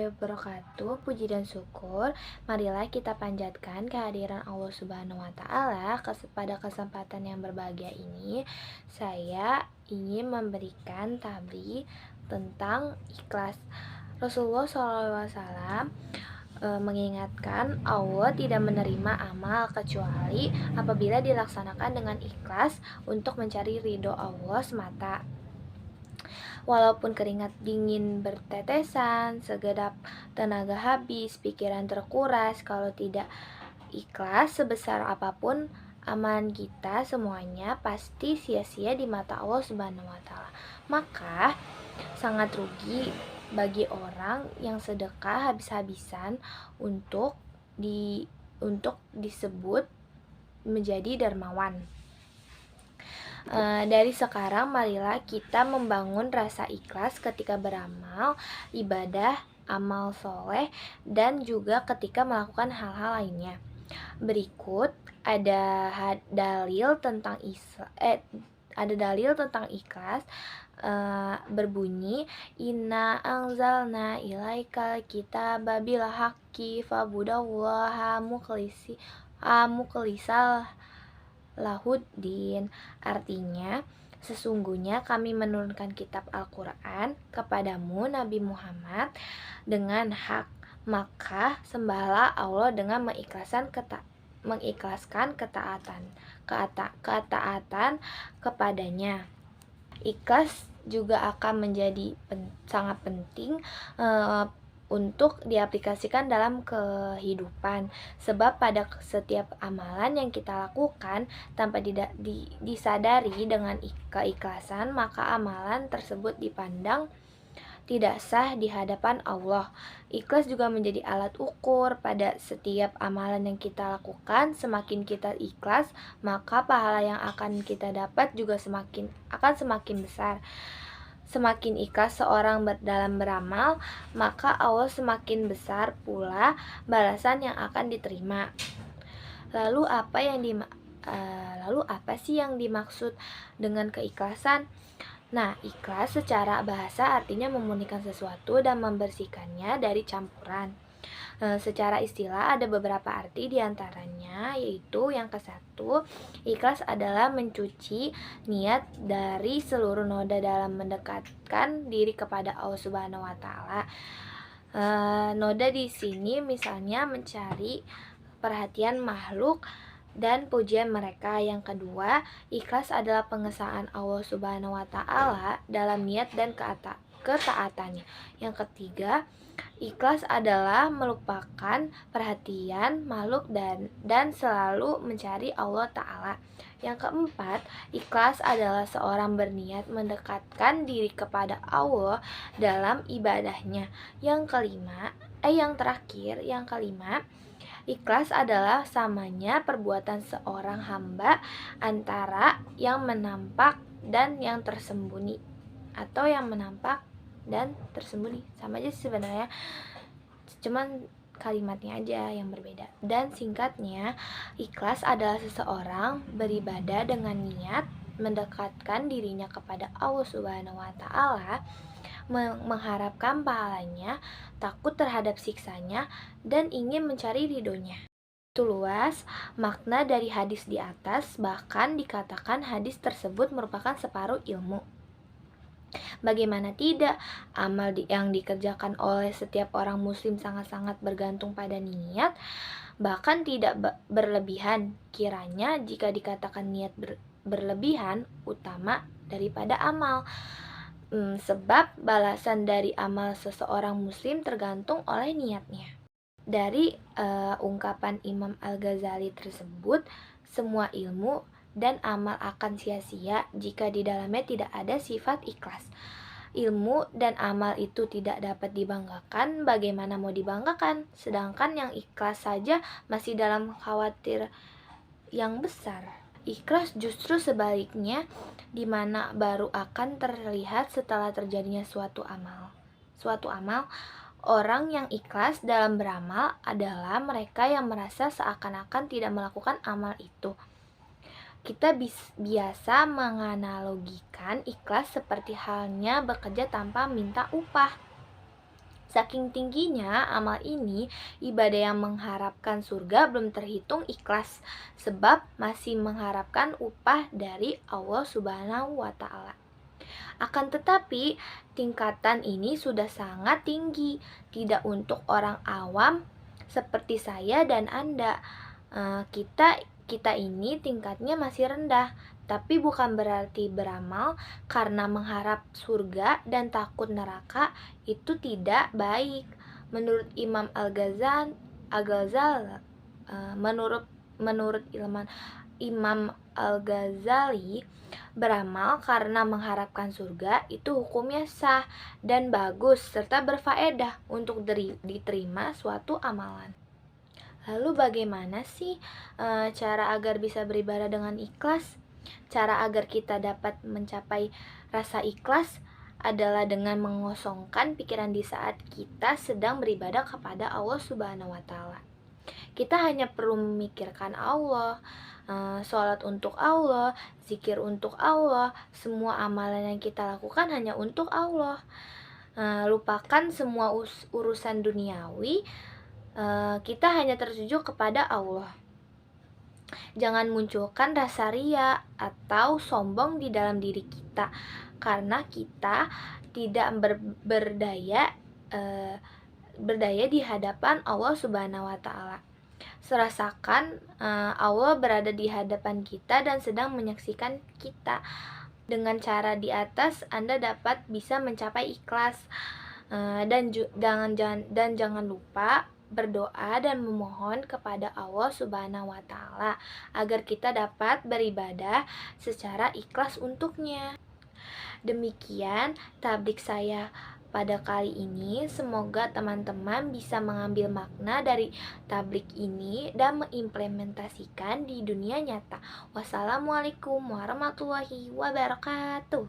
wabarakatuh. Puji dan syukur marilah kita panjatkan kehadiran Allah Subhanahu wa taala. Pada kesempatan yang berbahagia ini, saya ingin memberikan tabli tentang ikhlas. Rasulullah SAW mengingatkan Allah tidak menerima amal kecuali apabila dilaksanakan dengan ikhlas untuk mencari ridho Allah semata. Walaupun keringat dingin bertetesan, segenap tenaga habis, pikiran terkuras, kalau tidak ikhlas sebesar apapun amalan kita, semuanya pasti sia-sia di mata Allah Subhanahu wa taala. Maka sangat rugi bagi orang yang sedekah habis-habisan untuk disebut menjadi dermawan. Dari sekarang marilah kita membangun rasa ikhlas ketika beramal, ibadah, amal soleh, dan juga ketika melakukan hal-hal lainnya. Berikut ada dalil tentang ikhlas, berbunyi inna anzalna ilaikal kitaba bil haqqi fabudallaha mukhlisal lahuddin. Artinya, sesungguhnya kami menurunkan kitab Al-Quran kepadamu Nabi Muhammad dengan hak, maka sembahlah Allah dengan mengikhlaskan ketaatan kepadanya. Ikhlas juga akan menjadi sangat penting untuk diaplikasikan dalam kehidupan, sebab pada setiap amalan yang kita lakukan tanpa disadari dengan keikhlasan, maka amalan tersebut dipandang tidak sah di hadapan Allah. Ikhlas juga menjadi alat ukur pada setiap amalan yang kita lakukan. Semakin kita ikhlas, maka pahala yang akan kita dapat juga akan semakin besar. Semakin ikhlas seorang dalam beramal, maka Allah semakin besar pula balasan yang akan diterima. Lalu apa sih yang dimaksud dengan keikhlasan? Nah, ikhlas secara bahasa artinya memurnikan sesuatu dan membersihkannya dari campuran. Secara istilah ada beberapa arti diantaranya, yaitu yang ke-1, ikhlas adalah mencuci niat dari seluruh noda dalam mendekatkan diri kepada Allah Subhanahu wa taala. Noda di sini misalnya mencari perhatian makhluk dan pujian mereka. Yang kedua, ikhlas adalah pengesahan Allah Subhanahu wa taala dalam niat dan ketaatannya. Yang ketiga, ikhlas adalah melupakan perhatian makhluk dan selalu mencari Allah Ta'ala. Yang keempat, ikhlas adalah seorang berniat mendekatkan diri kepada Allah dalam ibadahnya. Yang kelima, ikhlas adalah samanya perbuatan seorang hamba antara yang menampak dan yang tersembunyi, atau yang menampak dan tersembunyi. Sama aja sebenarnya, cuman kalimatnya aja yang berbeda. Dan singkatnya, ikhlas adalah seseorang beribadah dengan niat mendekatkan dirinya kepada Allah Subhanahu wa taala, mengharapkan pahalanya, takut terhadap siksanya, dan ingin mencari ridhonya. Itu luas makna dari hadis di atas, bahkan dikatakan hadis tersebut merupakan separuh ilmu. Bagaimana tidak, amal yang dikerjakan oleh setiap orang muslim sangat-sangat bergantung pada niat, bahkan tidak berlebihan. Kiranya jika dikatakan niat berlebihan utama daripada amal, sebab balasan dari amal seseorang muslim tergantung oleh niatnya. Dari ungkapan Imam Al-Ghazali tersebut, semua ilmu dan amal akan sia-sia jika di dalamnya tidak ada sifat ikhlas. Ilmu dan amal itu tidak dapat dibanggakan, bagaimana mau dibanggakan? Sedangkan yang ikhlas saja masih dalam khawatir yang besar. Ikhlas justru sebaliknya, di mana baru akan terlihat setelah terjadinya suatu amal. Orang yang ikhlas dalam beramal adalah mereka yang merasa seakan-akan tidak melakukan amal itu. Kita biasa menganalogikan ikhlas seperti halnya bekerja tanpa minta upah. Saking tingginya amal ini, ibadah yang mengharapkan surga belum terhitung ikhlas, sebab masih mengharapkan upah dari Allah Subhanahu wa Ta'ala. Akan tetapi, tingkatan ini sudah sangat tinggi, tidak untuk orang awam seperti saya dan Anda. Kita ini tingkatnya masih rendah, tapi bukan berarti beramal karena mengharap surga dan takut neraka itu tidak baik. Menurut Imam Al-Ghazali, menurut Imam Al-Ghazali, beramal karena mengharapkan surga itu hukumnya sah dan bagus serta berfaedah untuk diterima suatu amalan. Lalu bagaimana sih cara agar bisa beribadah dengan ikhlas? Cara agar kita dapat mencapai rasa ikhlas adalah dengan mengosongkan pikiran di saat kita sedang beribadah kepada Allah Subhanahu wa Ta'ala. Kita hanya perlu memikirkan Allah, sholat untuk Allah, zikir untuk Allah, semua amalan yang kita lakukan hanya untuk Allah. Lupakan semua urusan duniawi, kita hanya tertuju kepada Allah. Jangan munculkan rasa ria atau sombong di dalam diri kita, karena kita tidak berdaya di hadapan Allah Subhanahu wa Ta'ala. Serasakan Allah berada di hadapan kita dan sedang menyaksikan kita. Dengan cara di atas, Anda dapat bisa mencapai ikhlas. Dan jangan lupa berdoa dan memohon kepada Allah Subhanahu wa Ta'ala agar kita dapat beribadah secara ikhlas untuknya. Demikian tablik saya pada kali ini. Semoga teman-teman bisa mengambil makna dari tablik ini dan mengimplementasikan di dunia nyata. Wassalamualaikum warahmatullahi wabarakatuh.